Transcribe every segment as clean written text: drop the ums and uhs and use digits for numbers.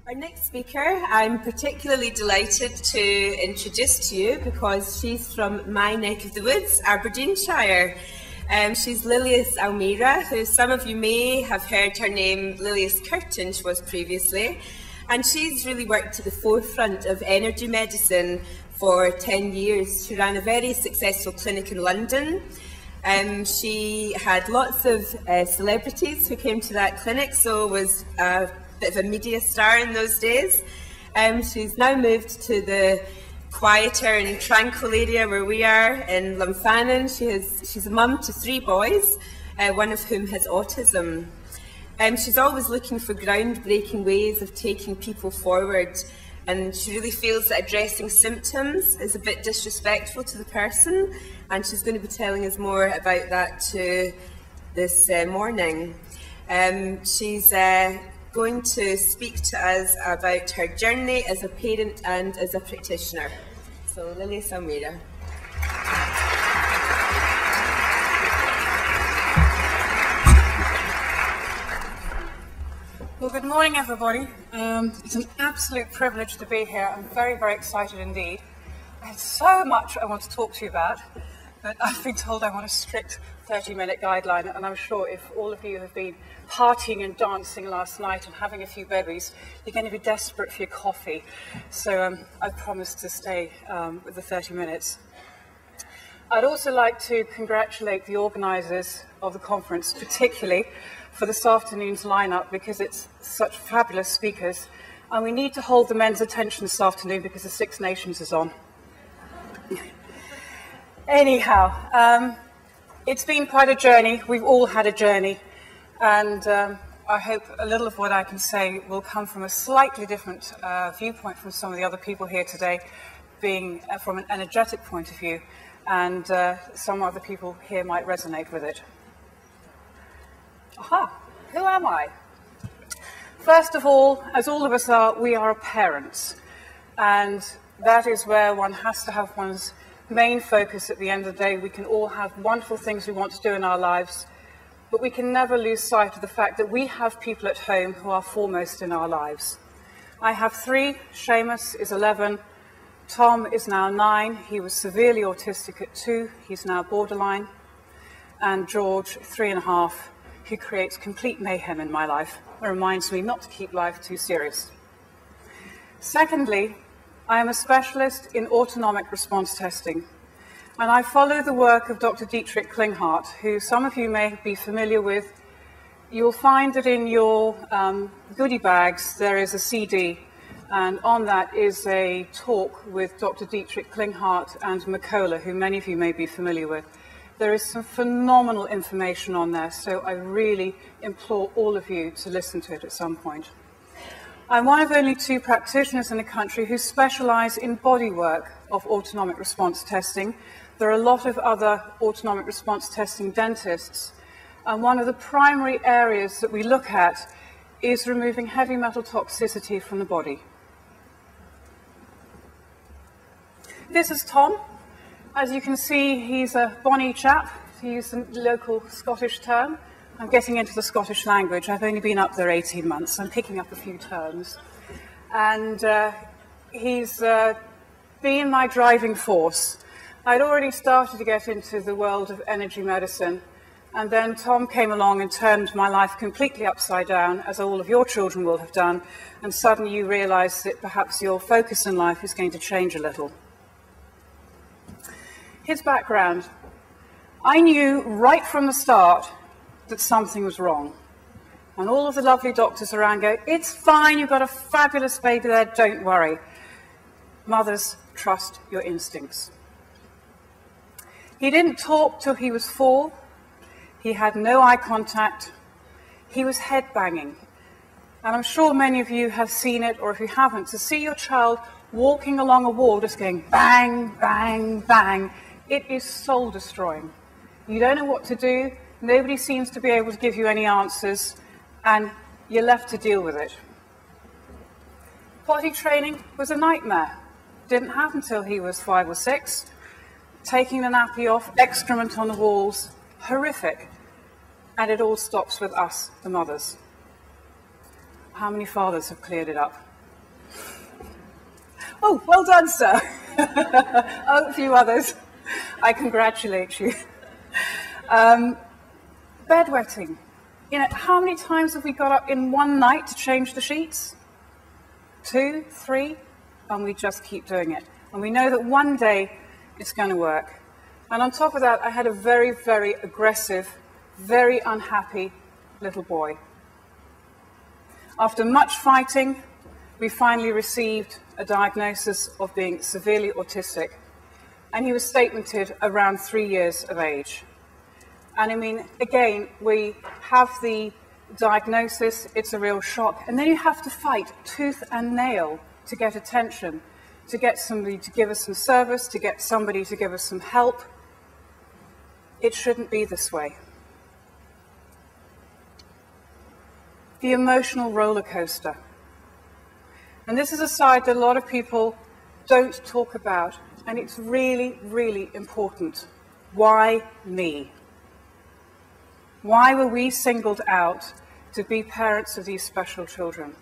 Our next speaker, I'm particularly delighted to introduce to you because she's from my neck of the woods, Aberdeenshire. She's Lilias Ahmeira, who some of you may have heard her name Lilias Curtin, she was previously. And she's really worked at the forefront of energy medicine for 10 years. She ran a very successful clinic in London. She had lots of celebrities who came to that clinic, so was a bit of a media star in those days. She's now moved to the quieter and tranquil area where we are in Lumfanan. She's a mum to 3 boys, one of whom has autism. She's always looking for groundbreaking ways of taking people forward, and she really feels that addressing symptoms is a bit disrespectful to the person, and she's going to be telling us more about that too this morning. She's going to speak to us about her journey as a parent and as a practitioner. So, Lilias Ahmeira. Well, good morning, everybody. It's an absolute privilege to be here. I'm very, very excited indeed. I have so much I want to talk to you about, but I've been told I want a strict 30-minute guideline, and I'm sure if all of you have been partying and dancing last night and having a few berries, you're going to be desperate for your coffee. So I promise to stay with the 30 minutes. I'd also like to congratulate the organisers of the conference, particularly for this afternoon's lineup, because it's such fabulous speakers, and we need to hold the men's attention this afternoon because the Six Nations is on. Anyhow, it's been quite a journey. We've all had a journey, and I hope a little of what I can say will come from a slightly different viewpoint from some of the other people here today, being from an energetic point of view, and some other people here might resonate with it. Aha, who am I? First of all, as all of us are, we are parents, and that is where one has to have one's main focus at the end of the day. We can all have wonderful things we want to do in our lives, but we can never lose sight of the fact that we have people at home who are foremost in our lives. I have 3, Seamus is 11, Tom is now 9, he was severely autistic at 2, he's now borderline, and George, 3½, who creates complete mayhem in my life and reminds me not to keep life too serious. Secondly, I am a specialist in autonomic response testing, and I follow the work of Dr. Dietrich Klinghardt, who some of you may be familiar with. You'll find that in your goodie bags there is a CD, and on that is a talk with Dr. Dietrich Klinghardt and Makola, who many of you may be familiar with. There is some phenomenal information on there, so I really implore all of you to listen to it at some point. I'm one of only 2 practitioners in the country who specialise in bodywork of autonomic response testing. There are a lot of other autonomic response testing dentists, and one of the primary areas that we look at is removing heavy metal toxicity from the body. This is Tom. As you can see, he's a bonny chap, to use a local Scottish term. I'm getting into the Scottish language. I've only been up there 18 months. I'm picking up a few terms. And he's been my driving force. I'd already started to get into the world of energy medicine, and then Tom came along and turned my life completely upside down, as all of your children will have done, and suddenly you realise that perhaps your focus in life is going to change a little. His background. I knew right from the start that something was wrong. And all of the lovely doctors around go, "It's fine, you've got a fabulous baby there, don't worry." Mothers, trust your instincts. He didn't talk till he was 4. He had no eye contact. He was head banging. And I'm sure many of you have seen it, or if you haven't, to see your child walking along a wall just going bang, bang, bang, it is soul destroying. You don't know what to do. Nobody seems to be able to give you any answers, and you're left to deal with it. Potty training was a nightmare. Didn't happen until he was 5 or 6. Taking the nappy off, excrement on the walls, horrific. And it all stops with us, the mothers. How many fathers have cleared it up? Oh, well done, sir. Oh, a few others. I congratulate you. Bedwetting. You know, how many times have we got up in one night to change the sheets? 2, 3, and we just keep doing it. And we know that one day it's going to work. And on top of that, I had a very, very aggressive, very unhappy little boy. After much fighting, we finally received a diagnosis of being severely autistic. And he was statemented around 3 years of age. And I mean, again, we have the diagnosis, it's a real shock. And then you have to fight tooth and nail to get attention, to get somebody to give us some service, to get somebody to give us some help. It shouldn't be this way. The emotional roller coaster. And this is a side that a lot of people don't talk about, and it's really, really important. Why me? Why were we singled out to be parents of these special children?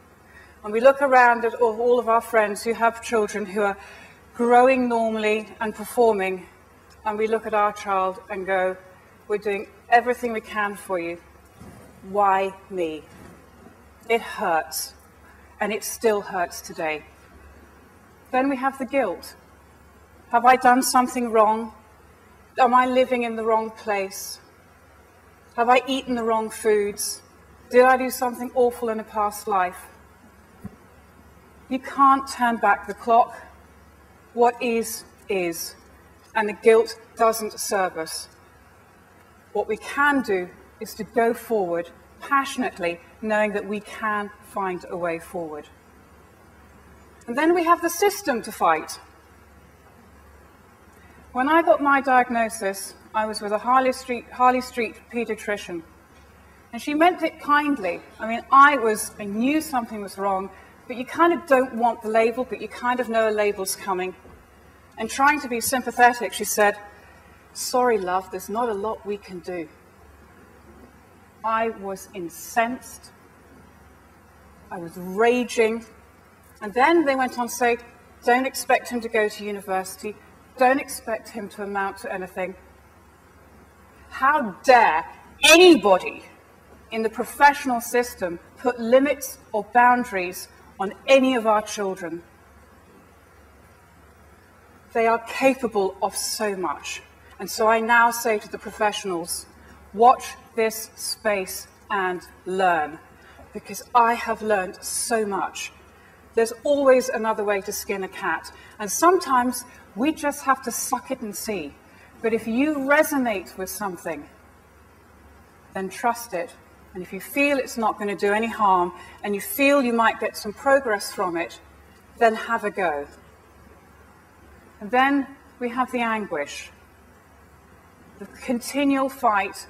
And we look around at all of our friends who have children who are growing normally and performing, and we look at our child and go, we're doing everything we can for you. Why me? It hurts, and it still hurts today. Then we have the guilt. Have I done something wrong? Am I living in the wrong place? Have I eaten the wrong foods? Did I do something awful in a past life? You can't turn back the clock. What is, and the guilt doesn't serve us. What we can do is to go forward passionately, knowing that we can find a way forward. And then we have the system to fight. When I got my diagnosis, I was with a Harley Street pediatrician, and she meant it kindly. I mean, I knew something was wrong, but you kind of don't want the label, but you kind of know a label's coming. And trying to be sympathetic, she said, "Sorry, love, there's not a lot we can do." I was incensed. I was raging. And then they went on to say, don't expect him to go to university. Don't expect him to amount to anything. How dare anybody in the professional system put limits or boundaries on any of our children? They are capable of so much. And so I now say to the professionals, watch this space and learn, because I have learned so much. There's always another way to skin a cat, and sometimes we just have to suck it and see. But if you resonate with something, then trust it. And if you feel it's not going to do any harm, and you feel you might get some progress from it, then have a go. And then we have the anguish, the continual fight.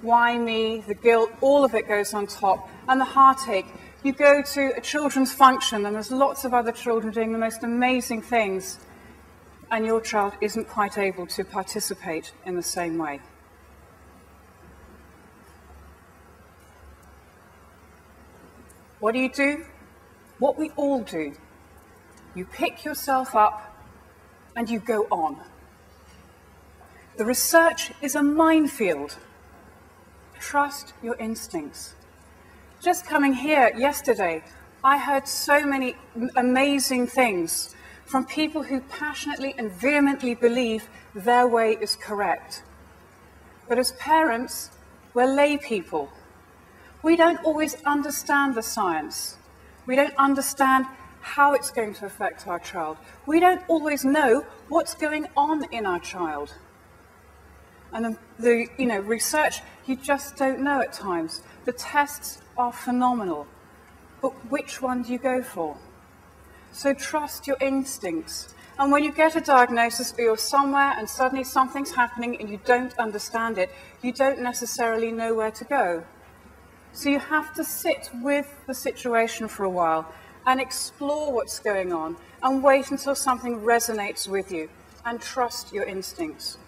Why me? The guilt, all of it goes on top. And the heartache. You go to a children's function and there's lots of other children doing the most amazing things, and your child isn't quite able to participate in the same way. What do? What we all do. You pick yourself up and you go on. The research is a minefield. Trust your instincts. Just coming here yesterday, I heard so many amazing things from people who passionately and vehemently believe their way is correct. But as parents, we're lay people. We don't always understand the science. We don't understand how it's going to affect our child. We don't always know what's going on in our child. And the research, you just don't know at times. The tests are phenomenal, but which one do you go for? So trust your instincts. And when you get a diagnosis or you're somewhere and suddenly something's happening and you don't understand it, you don't necessarily know where to go. So you have to sit with the situation for a while and explore what's going on and wait until something resonates with you, and trust your instincts.